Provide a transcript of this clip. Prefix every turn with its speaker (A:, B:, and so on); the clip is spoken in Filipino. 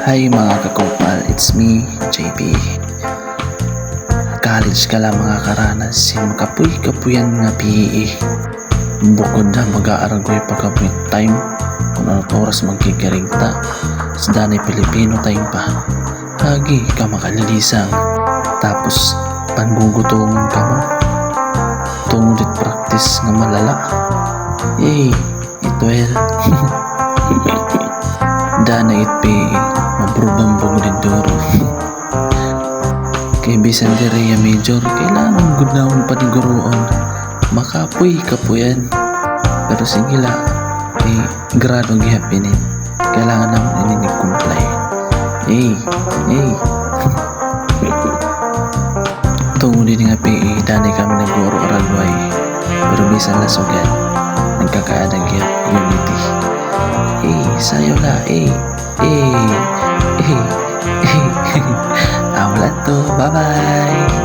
A: Hi mga kakupal, it's me, JP. College ka lang mga karanas, makapuy-kapuyan nga PE. Bukod na mag-aaragoy pagkapuy time, kung anong oras magkikirigta, sa danay Pilipino time pa. Hagi ka makalalisang, tapos panggugutungan ka mo. Tungdit practice nga malala. Yay, itwel. Dana it PE, mabrubambog din duro. Kay bisan direya major, kailangan gudnaon paniguroon. Makapuy-kapuyan. Pero sige la, kay grado gihapinin. Kailangan naman ininig-comply. Hey. Tungo din nga PE, dani kami nag-uro aralway. Pero bisan lasugan, nagkakaadag unity. Sayo la, Awala to, bye-bye.